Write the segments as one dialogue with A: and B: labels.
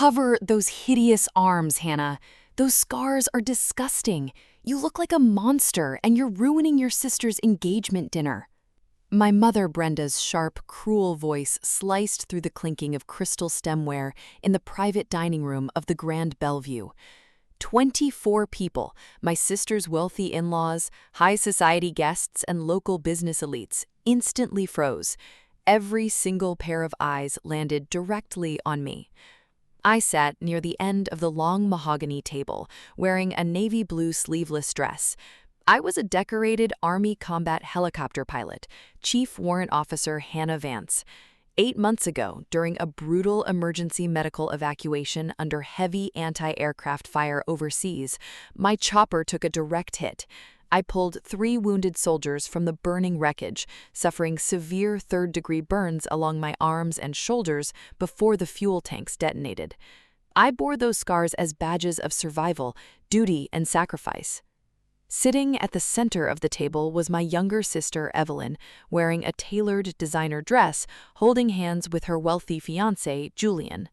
A: Uncover those hideous arms, Hannah. Those scars are disgusting. You look like a monster, and you're ruining your sister's engagement dinner. My mother Brenda's sharp, cruel voice sliced through the clinking of crystal stemware in the private dining room of the Grand Bellevue. 24 people, my sister's wealthy in-laws, high society guests, and local business elites, instantly froze. Every single pair of eyes landed directly on me. I sat near the end of the long mahogany table, wearing a navy blue sleeveless dress. I was a decorated Army combat helicopter pilot, Chief Warrant Officer Hannah Vance. 8 months ago, during a brutal emergency medical evacuation under heavy anti-aircraft fire overseas, my chopper took a direct hit. I pulled 3 wounded soldiers from the burning wreckage, suffering severe third-degree burns along my arms and shoulders before the fuel tanks detonated. I bore those scars as badges of survival, duty, and sacrifice. Sitting at the center of the table was my younger sister, Evelyn, wearing a tailored designer dress, holding hands with her wealthy fiancé, Julian.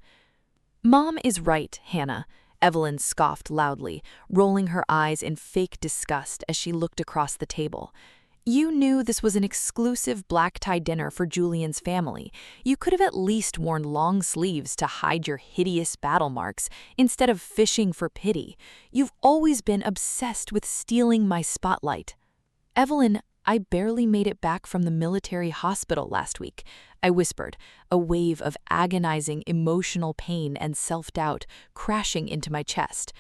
A: "Mom is right, Hannah," Evelyn scoffed loudly, rolling her eyes in fake disgust as she looked across the table. "You knew this was an exclusive black-tie dinner for Julian's family. You could have at least worn long sleeves to hide your hideous battle marks instead of fishing for pity. You've always been obsessed with stealing my spotlight." "Evelyn, I barely made it back from the military hospital last week," I whispered, a wave of agonizing emotional pain and self-doubt crashing into my chest.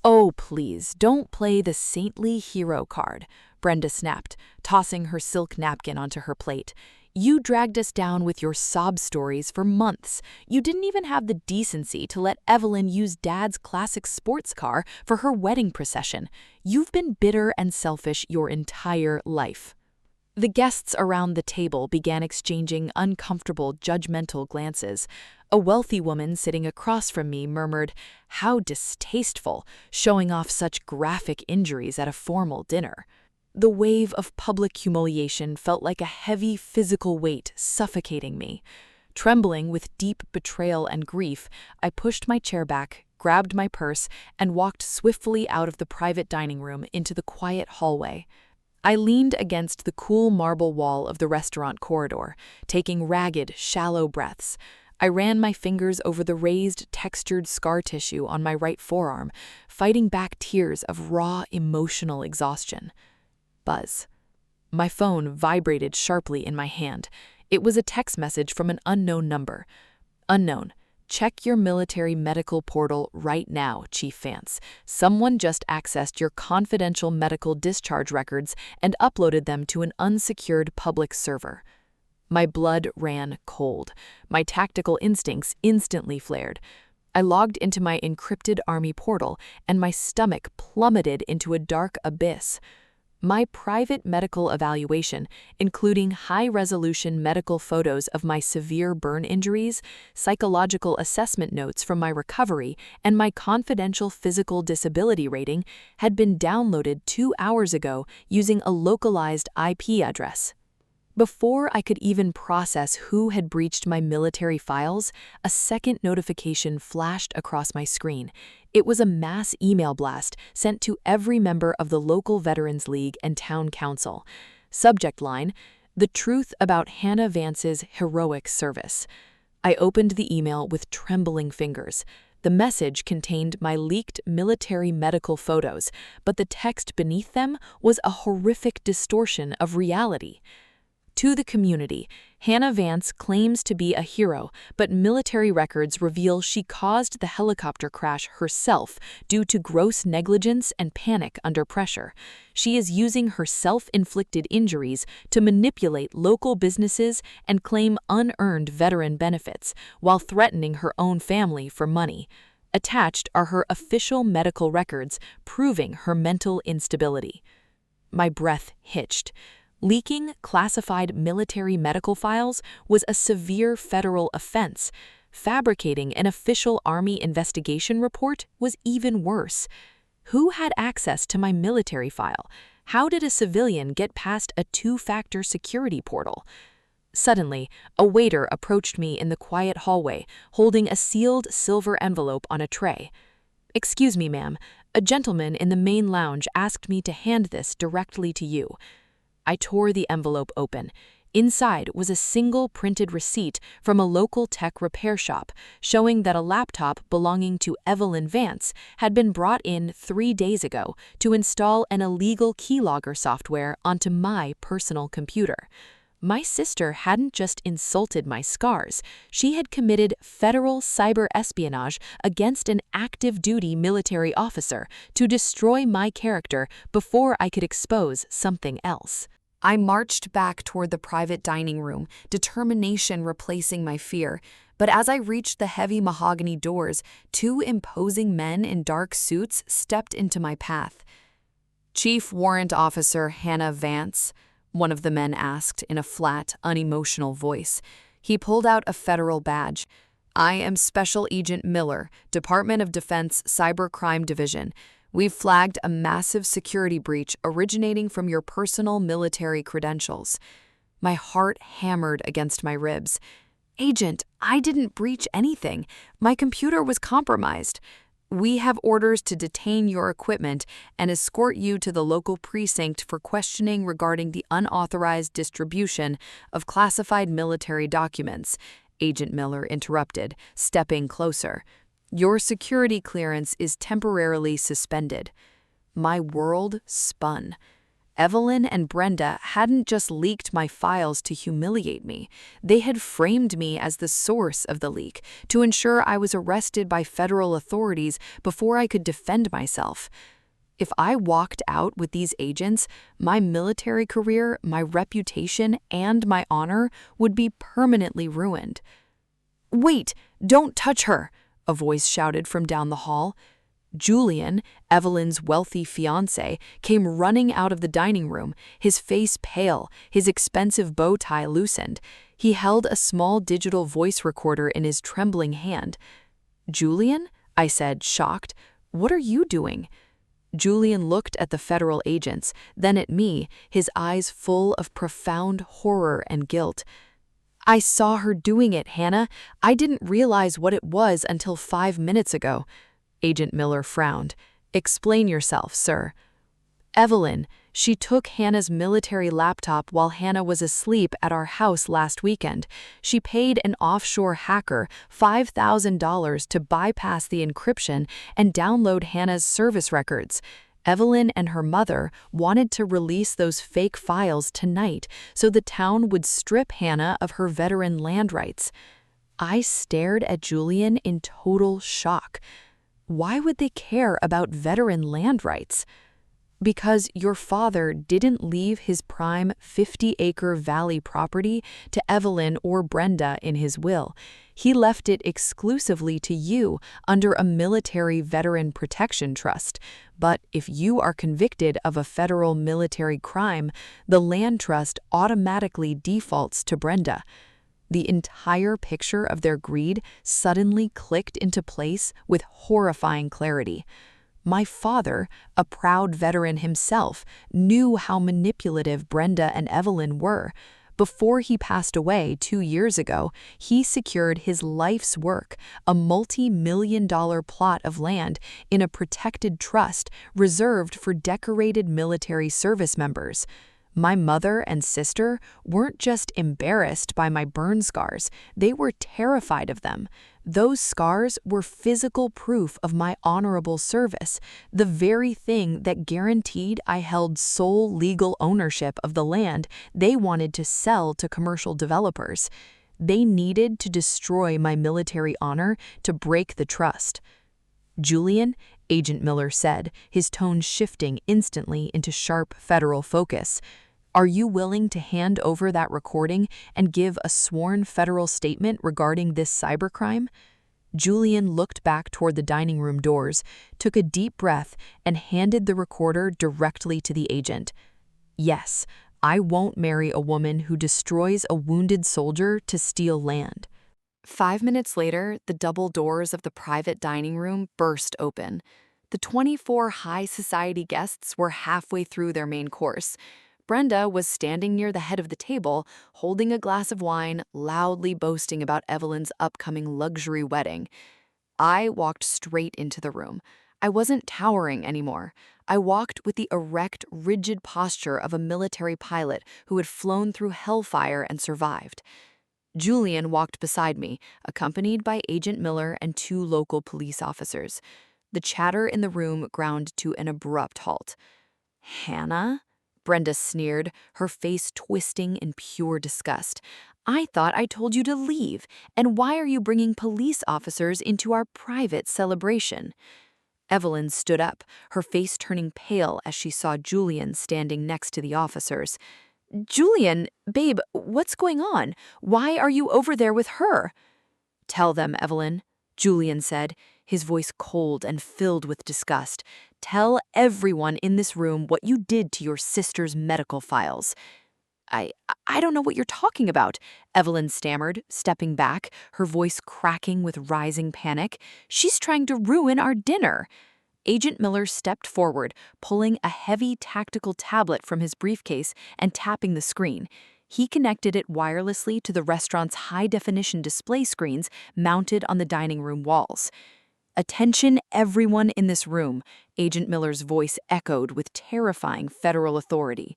A: "Oh, please, don't play the saintly hero card," Brenda snapped, tossing her silk napkin onto her plate. "You dragged us down with your sob stories for months. You didn't even have the decency to let Evelyn use Dad's classic sports car for her wedding procession. You've been bitter and selfish your entire life." The guests around the table began exchanging uncomfortable, judgmental glances. A wealthy woman sitting across from me murmured, "How distasteful, showing off such graphic injuries at a formal dinner." The wave of public humiliation felt like a heavy physical weight suffocating me. Trembling with deep betrayal and grief, I pushed my chair back, grabbed my purse, and walked swiftly out of the private dining room into the quiet hallway. I leaned against the cool marble wall of the restaurant corridor, taking ragged, shallow breaths. I ran my fingers over the raised, textured scar tissue on my right forearm, fighting back tears of raw, emotional exhaustion. Buzz. My phone vibrated sharply in my hand. It was a text message from an unknown number. "Unknown. Check your military medical portal right now, Chief Vance. Someone just accessed your confidential medical discharge records and uploaded them to an unsecured public server." My blood ran cold. My tactical instincts instantly flared. I logged into my encrypted Army portal, and my stomach plummeted into a dark abyss. My private medical evaluation, including high-resolution medical photos of my severe burn injuries, psychological assessment notes from my recovery, and my confidential physical disability rating, had been downloaded 2 hours ago using a localized IP address. Before I could even process who had breached my military files, a second notification flashed across my screen. It was a mass email blast sent to every member of the local Veterans League and Town Council. Subject line: "The truth about Hannah Vance's heroic service." I opened the email with trembling fingers. The message contained my leaked military medical photos, but the text beneath them was a horrific distortion of reality. "To the community, Hannah Vance claims to be a hero, but military records reveal she caused the helicopter crash herself due to gross negligence and panic under pressure. She is using her self-inflicted injuries to manipulate local businesses and claim unearned veteran benefits, while threatening her own family for money. Attached are her official medical records proving her mental instability." My breath hitched. Leaking classified military medical files was a severe federal offense. Fabricating an official Army investigation report was even worse. Who had access to my military file? How did a civilian get past a 2-factor security portal? Suddenly, a waiter approached me in the quiet hallway, holding a sealed silver envelope on a tray. "Excuse me, ma'am. A gentleman in the main lounge asked me to hand this directly to you." I tore the envelope open. Inside was a single printed receipt from a local tech repair shop showing that a laptop belonging to Evelyn Vance had been brought in 3 days ago to install an illegal keylogger software onto my personal computer. My sister hadn't just insulted my scars, she had committed federal cyber espionage against an active-duty military officer to destroy my character before I could expose something else. I marched back toward the private dining room, determination replacing my fear. But as I reached the heavy mahogany doors, 2 imposing men in dark suits stepped into my path. "Chief Warrant Officer Hannah Vance?" one of the men asked in a flat, unemotional voice. He pulled out a federal badge. "I am Special Agent Miller, Department of Defense Cybercrime Division. We've flagged a massive security breach originating from your personal military credentials." My heart hammered against my ribs. "Agent, I didn't breach anything. My computer was compromised. We have orders to detain your equipment and escort you to the local precinct for questioning regarding the unauthorized distribution of classified military documents," Agent Miller interrupted, stepping closer. "Your security clearance is temporarily suspended." My world spun. Evelyn and Brenda hadn't just leaked my files to humiliate me. They had framed me as the source of the leak to ensure I was arrested by federal authorities before I could defend myself. If I walked out with these agents, my military career, my reputation, and my honor would be permanently ruined. "Wait, don't touch her!" a voice shouted from down the hall. Julian, Evelyn's wealthy fiancé, came running out of the dining room, his face pale, his expensive bow tie loosened. He held a small digital voice recorder in his trembling hand. "Julian?" I said, shocked. "What are you doing?" Julian looked at the federal agents, then at me, his eyes full of profound horror and guilt. "I saw her doing it, Hannah. I didn't realize what it was until 5 minutes ago." Agent Miller frowned. "Explain yourself, sir." "Evelyn, she took Hannah's military laptop while Hannah was asleep at our house last weekend. She paid an offshore hacker $5,000 to bypass the encryption and download Hannah's service records. Evelyn and her mother wanted to release those fake files tonight so the town would strip Hannah of her veteran land rights." I stared at Julian in total shock. "Why would they care about veteran land rights?" "Because your father didn't leave his prime 50-acre valley property to Evelyn or Brenda in his will. He left it exclusively to you under a military veteran protection trust. But if you are convicted of a federal military crime, the land trust automatically defaults to Brenda." The entire picture of their greed suddenly clicked into place with horrifying clarity. My father, a proud veteran himself, knew how manipulative Brenda and Evelyn were. Before he passed away 2 years ago, he secured his life's work, a multi-million-dollar plot of land in a protected trust reserved for decorated military service members. My mother and sister weren't just embarrassed by my burn scars, they were terrified of them. Those scars were physical proof of my honorable service, the very thing that guaranteed I held sole legal ownership of the land they wanted to sell to commercial developers. They needed to destroy my military honor to break the trust. "Julian," Agent Miller said, his tone shifting instantly into sharp federal focus, "are you willing to hand over that recording and give a sworn federal statement regarding this cybercrime?" Julian looked back toward the dining room doors, took a deep breath, and handed the recorder directly to the agent. "Yes, I won't marry a woman who destroys a wounded soldier to steal land." 5 minutes later, the double doors of the private dining room burst open. The 24 high society guests were halfway through their main course. Brenda was standing near the head of the table, holding a glass of wine, loudly boasting about Evelyn's upcoming luxury wedding. I walked straight into the room. I wasn't towering anymore. I walked with the erect, rigid posture of a military pilot who had flown through hellfire and survived. Julian walked beside me, accompanied by Agent Miller and 2 local police officers. The chatter in the room ground to an abrupt halt. "Hannah?" Brenda sneered, her face twisting in pure disgust. "I thought I told you to leave, and why are you bringing police officers into our private celebration?" Evelyn stood up, her face turning pale as she saw Julian standing next to the officers. "Julian, babe, what's going on? Why are you over there with her?" "Tell them, Evelyn," Julian said, his voice cold and filled with disgust. "Tell everyone in this room what you did to your sister's medical files." I, I don't know what you're talking about," Evelyn stammered, stepping back, her voice cracking with rising panic. "She's trying to ruin our dinner." Agent Miller stepped forward, pulling a heavy tactical tablet from his briefcase and tapping the screen. He connected it wirelessly to the restaurant's high-definition display screens mounted on the dining room walls. "Attention, everyone in this room," Agent Miller's voice echoed with terrifying federal authority.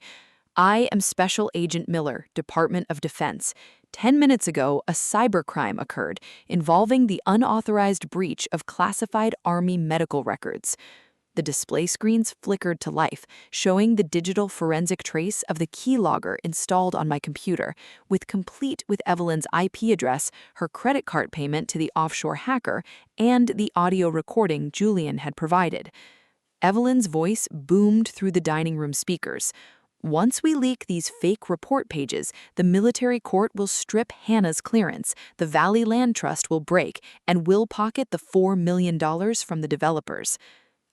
A: "I am Special Agent Miller, Department of Defense. 10 minutes ago, a cybercrime occurred involving the unauthorized breach of classified Army medical records." The display screens flickered to life, showing the digital forensic trace of the keylogger installed on my computer, complete with Evelyn's IP address, her credit card payment to the offshore hacker, and the audio recording Julian had provided. Evelyn's voice boomed through the dining room speakers. "Once we leak these fake report pages, the military court will strip Hannah's clearance, the Valley Land Trust will break, and we'll pocket the $4 million from the developers."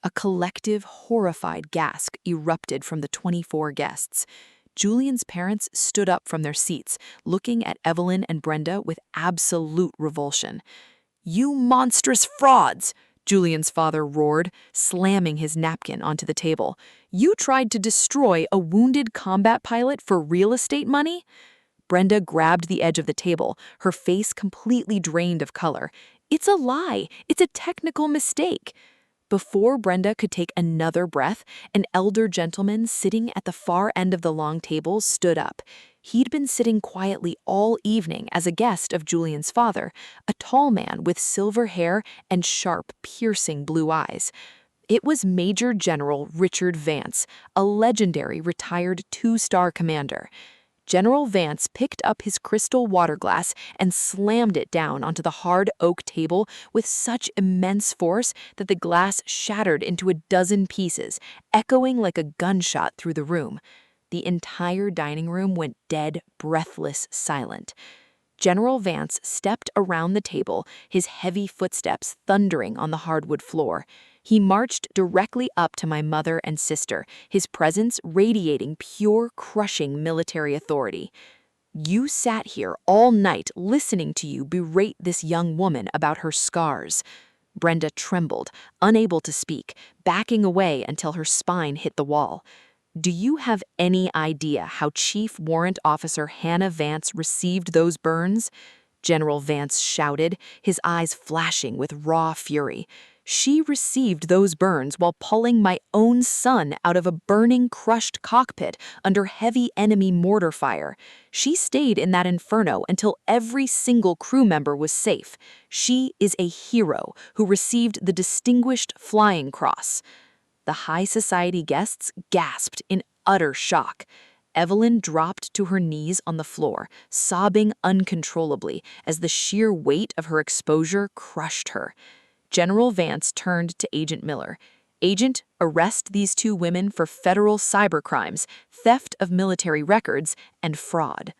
A: A collective, horrified gasp erupted from the 24 guests. Julian's parents stood up from their seats, looking at Evelyn and Brenda with absolute revulsion. "You monstrous frauds!" Julian's father roared, slamming his napkin onto the table. "You tried to destroy a wounded combat pilot for real estate money?" Brenda grabbed the edge of the table, her face completely drained of color. "It's a lie! It's a technical mistake!" Before Brenda could take another breath, an elder gentleman sitting at the far end of the long table stood up. He'd been sitting quietly all evening as a guest of Julian's father, a tall man with silver hair and sharp, piercing blue eyes. It was Major General Richard Vance, a legendary retired 2-star commander. General Vance picked up his crystal water glass and slammed it down onto the hard oak table with such immense force that the glass shattered into a dozen pieces, echoing like a gunshot through the room. The entire dining room went dead, breathless, silent. General Vance stepped around the table, his heavy footsteps thundering on the hardwood floor. He marched directly up to my mother and sister, his presence radiating pure, crushing military authority. "You sat here all night listening to you berate this young woman about her scars." Brenda trembled, unable to speak, backing away until her spine hit the wall. "Do you have any idea how Chief Warrant Officer Hannah Vance received those burns?" General Vance shouted, his eyes flashing with raw fury. "She received those burns while pulling my own son out of a burning, crushed cockpit under heavy enemy mortar fire. She stayed in that inferno until every single crew member was safe. She is a hero who received the Distinguished Flying Cross." The high society guests gasped in utter shock. Evelyn dropped to her knees on the floor, sobbing uncontrollably as the sheer weight of her exposure crushed her. General Vance turned to Agent Miller. "Agent, arrest these 2 women for federal cybercrimes, theft of military records, and fraud."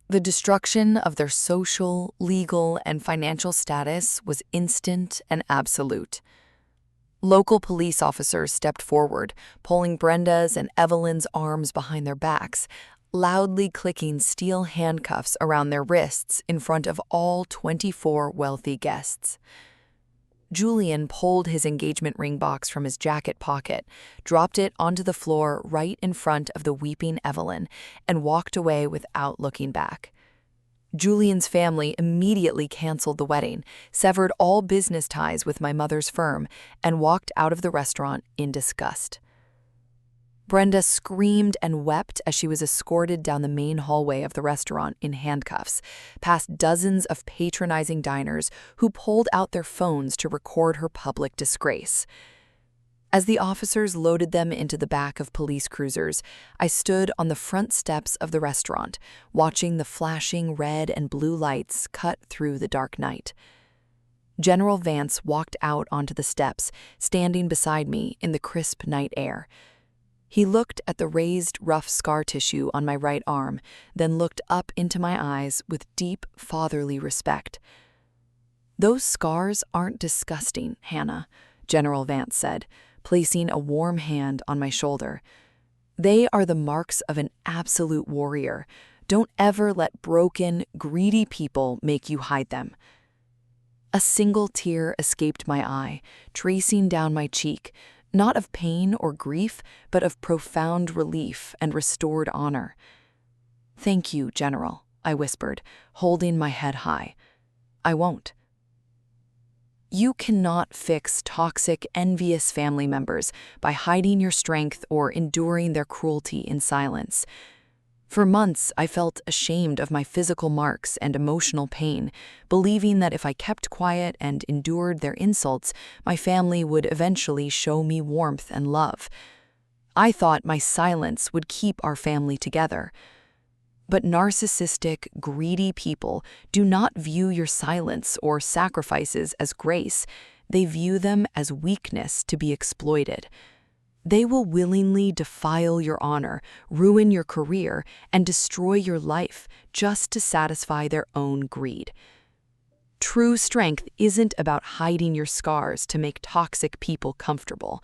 A: The destruction of their social, legal, and financial status was instant and absolute. Local police officers stepped forward, pulling Brenda's and Evelyn's arms behind their backs, loudly clicking steel handcuffs around their wrists in front of all 24 wealthy guests. Julian pulled his engagement ring box from his jacket pocket, dropped it onto the floor right in front of the weeping Evelyn, and walked away without looking back. Julian's family immediately canceled the wedding, severed all business ties with my mother's firm, and walked out of the restaurant in disgust. Brenda screamed and wept as she was escorted down the main hallway of the restaurant in handcuffs, past dozens of patronizing diners who pulled out their phones to record her public disgrace. As the officers loaded them into the back of police cruisers, I stood on the front steps of the restaurant, watching the flashing red and blue lights cut through the dark night. General Vance walked out onto the steps, standing beside me in the crisp night air. He looked at the raised, rough scar tissue on my right arm, then looked up into my eyes with deep, fatherly respect. "Those scars aren't disgusting, Hannah," General Vance said, placing a warm hand on my shoulder. "They are the marks of an absolute warrior. Don't ever let broken, greedy people make you hide them." A single tear escaped my eye, tracing down my cheek, not of pain or grief, but of profound relief and restored honor. "Thank you, General," I whispered, holding my head high. "I won't." You cannot fix toxic, envious family members by hiding your strength or enduring their cruelty in silence. For months, I felt ashamed of my physical marks and emotional pain, believing that if I kept quiet and endured their insults, my family would eventually show me warmth and love. I thought my silence would keep our family together. But narcissistic, greedy people do not view your silence or sacrifices as grace. They view them as weakness to be exploited. They will willingly defile your honor, ruin your career, and destroy your life just to satisfy their own greed. True strength isn't about hiding your scars to make toxic people comfortable.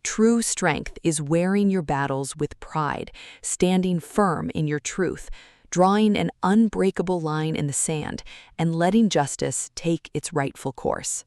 A: True strength is wearing your battles with pride, standing firm in your truth, drawing an unbreakable line in the sand, and letting justice take its rightful course.